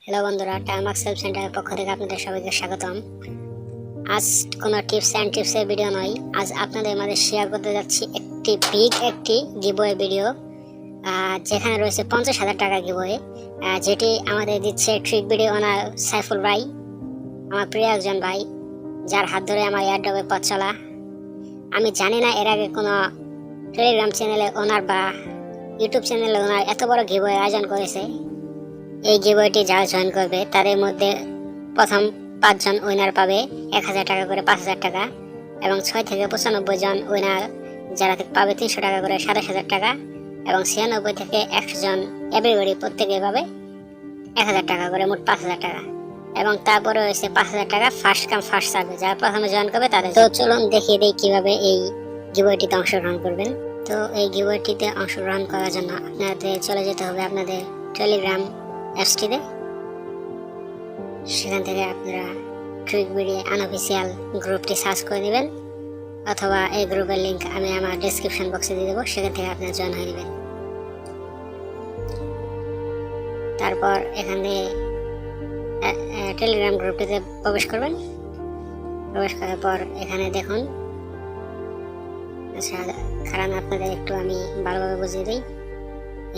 Hello বন্ধুরা, টাইমার্ক self সেন্টারের পক্ষ থেকে আপনাদের সবাইকে স্বাগতম। আজ কোনো টিপস অ্যান্ড টিপসের ভিডিও নয়, আজ আপনাদের মাঝে শেয়ার করতে যাচ্ছি একটি গিভওয়ে ভিডিও, যেখানে রয়েছে 50,000 টাকা গিভওয়ে, যেটি আমাদের দিচ্ছে ট্রিকবিডি ওনার সাইফুল ভাই, আমার প্রিয় একজন ভাই, যার হাত ধরে আমার এয়ারড্রপে পথ চলা। আমি জানি না এর আগে কোনো টেলিগ্রাম চ্যানেলে ওনার বা ইউটিউব চ্যানেলে ওনার এত বড় গিভওয়ে আয়োজন করেছে। এই গিভওয়েটি যারা জয়েন করবে তাদের মধ্যে প্রথম 5 জন উইনার পাবে 1000 টাকা করে 5000 টাকা, এবং 6 থেকে 95 জন উইনার যারা পাবে 300 টাকা করে 7000 টাকা, এবং 96 থেকে 100 জন এভরিবডি প্রত্যেকে পাবে 1000 টাকা করে, মোট 5000 টাকা। এবং তারপরে রয়েছে 5000 টাকা ফার্স্ট কাম ফার্স্ট সার্ভে, যারা প্রথমে জয়েন করবে তাদের। তো চলুন দেখিয়ে দিই কিভাবে এই গিভওয়েটিতে অংশগ্রহণ করবেন। তো এই গিভওয়েটিতে অংশগ্রহণ করার জন্য আপনাদের চলে যেতে হবে আপনাদের টেলিগ্রাম অ্যাপসটিতে। সেখান থেকে আপনারা ট্রিকবিডি আনঅফিসিয়াল গ্রুপটি সার্চ করে নেবেন, অথবা এই গ্রুপের লিঙ্ক আমি আমার ডেসক্রিপশন বক্সে দিয়ে দেবো, সেখান থেকে আপনারা জয়েন হয়ে নেবেন। তারপর এখানে টেলিগ্রাম গ্রুপটিতে প্রবেশ করবেন। প্রবেশ করার পর এখানে দেখুন, আচ্ছা কারণ আপনাদের একটু আমি ভালোভাবে বুঝিয়ে দিই।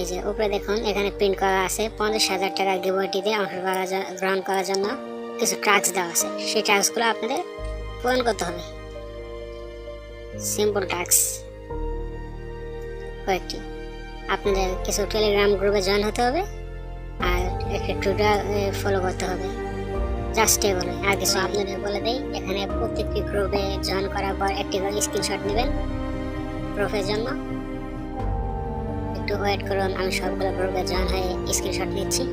এই যে উপরে দেখুন, এখানে প্রিন্ট করা আছে 50,000 টাকার গিভওয়েটিতে অংশগ্রহণ করার জন্য কিছু টাস্ক দেওয়া আছে। সেই টাস্কগুলো আপনাদের পূরণ করতে হবে। সিম্পল টাস্ক কয়েকটি। আপনাদের কিছু টেলিগ্রাম গ্রুপে জয়েন হতে হবে, আর একটা টুইটার ফলো করতে হবে। জাস্ট এগুলো, আর কিছু আপনাদের বলে দেই। এখানে প্রত্যেকটি গ্রুপে জয়েন করার পর একটি করে স্ক্রিনশট নেবেন প্রুফের জন্য। একটু ওয়েট করুন, আমি সবগুলো গ্রুপে জয়েন হয়ে স্ক্রিনশট নিচ্ছি।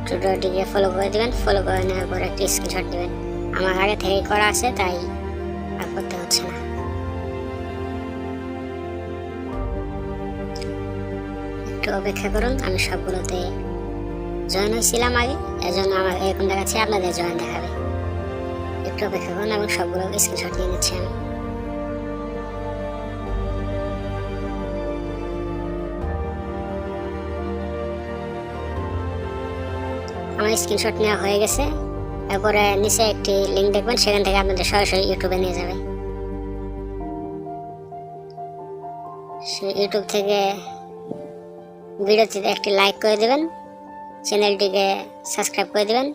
টিউটোরিয়ালটিকে ফলো করে দিবেন। ফলো করে নেওয়ার পর একটি স্ক্রিনশট দিবেন। আমার আগে থেকে করা আছে তাই আর করতে হচ্ছে না। একটু অপেক্ষা করুন, আমি সবগুলোতে জয়েন হয়েছিলাম আগে, এজন্য আমার এরকম দেখাচ্ছে, আপনাদের জয়েন দেখাবে। একটু অপেক্ষা করুন এবং সবগুলো স্ক্রিনশট নিয়ে নিচ্ছি আমি। আমার স্ক্রিনশট নেওয়া হয়ে গেছে। এরপরে নিচে একটি লিঙ্ক দেখবেন, সেখান থেকে আপনাদের সরাসরি ইউটিউবে নিয়ে যাবে। ইউটিউব থেকে ভিডিওটিতে একটি লাইক করে দেবেন, চ্যানেলটিকে সাবস্ক্রাইব করে দেবেন,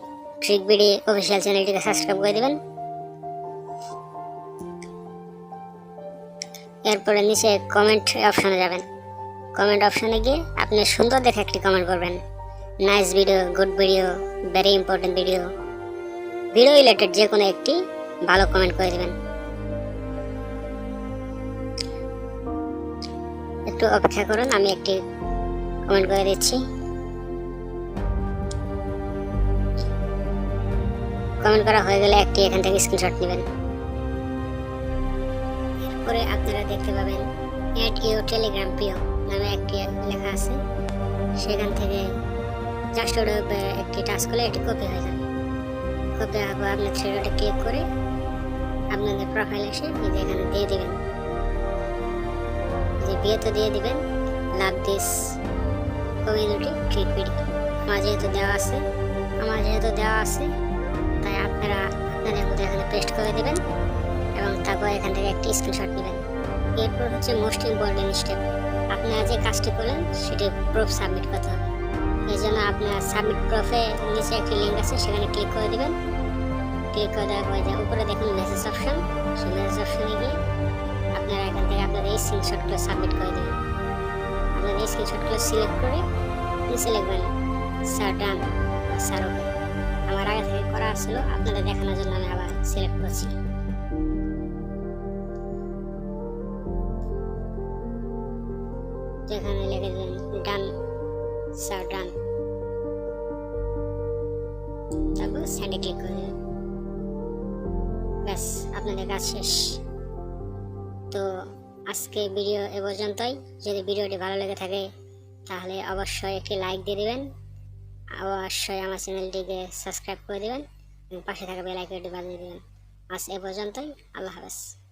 ট্রিকবিডি অফিসিয়াল চ্যানেলটিকে সাবস্ক্রাইব করে দেবেন। এরপরে নিচে কমেন্ট অপশনে যাবেন। কমেন্ট অপশনে গিয়ে আপনি সুন্দর দেখে একটি কমেন্ট করবেন। Nice video, good video, very important video, video related যে কোনো একটি ভালো কমেন্ট করে দেবেন। একটু অপেক্ষা করুন, আমি একটি কমেন্ট করে দিচ্ছি। কমেন্ট করা হয়ে গেলে একটি এখান থেকে স্ক্রিনশট নেবেন। এরপরে আপনারা দেখতে পাবেন এড ইউর টেলিগ্রাম পিও নামে একটি লেখা আছে। সেখান থেকে জাস্ট একটি টাস্ক করলে এটি কপি হয়ে যাবে। কপি হওয়ার পর আপনি থ্রেডে ক্লিক করে আপনাদের প্রোফাইল এসে এখানে দিয়ে দিবেন। যে বিয়েতে দিয়ে দিবেন লাভ দিস কমিউনিটি ট্রিকবিডি। আমার যেহেতু দেওয়া আছে তাই আপনারা আপনাদের মধ্যে এখানে পেস্ট করে দেবেন, এবং তারপর এখান থেকে একটি স্ক্রিনশট নেবেন। এরপর হচ্ছে মোস্ট ইম্পর্টেন্ট স্টেপ, আপনারা যে কাজটি করলেন সেটি প্রুফ সাবমিট করতে হবে। এই জন্য আপনার সাবমিট প্রুফে নিচে একটি লিঙ্ক আছে, সেখানে ক্লিক করে দেবেন। ক্লিক করে দেওয়ার পরে উপরে দেখুন মেসেজ অপশন, সেই মেসেজ অপশনে গিয়ে আপনারা এখান থেকে আপনাদের এই স্ক্রিনশটগুলো সাবমিট করে দেবেন। আপনাদের এই স্ক্রিনশটগুলো সিলেক্ট করে নিচে লিখবেন স্যার ডান বা স্যার ওকে। আমার আগে থেকে করা ছিল, আপনাদের দেখানোর জন্য আমি আবার সিলেক্ট করছি। এখানে লিখে দেবেন ডান স্যার ডান, তারপর সেন্ডে ক্লিক করে দেবেন। ব্যাস, আপনাদের কাজ শেষ। তো আজকে ভিডিও এ পর্যন্তই। যদি ভিডিওটি ভালো লেগে থাকে তাহলে অবশ্যই একটি লাইক দিয়ে দিবেন, অবশ্যই আমার চ্যানেলটিকে সাবস্ক্রাইব করে দিবেন পাশে থাকা বেল আইকনটি বাজিয়ে দিবেন। আজ এ পর্যন্তই, আল্লাহ হাফেজ।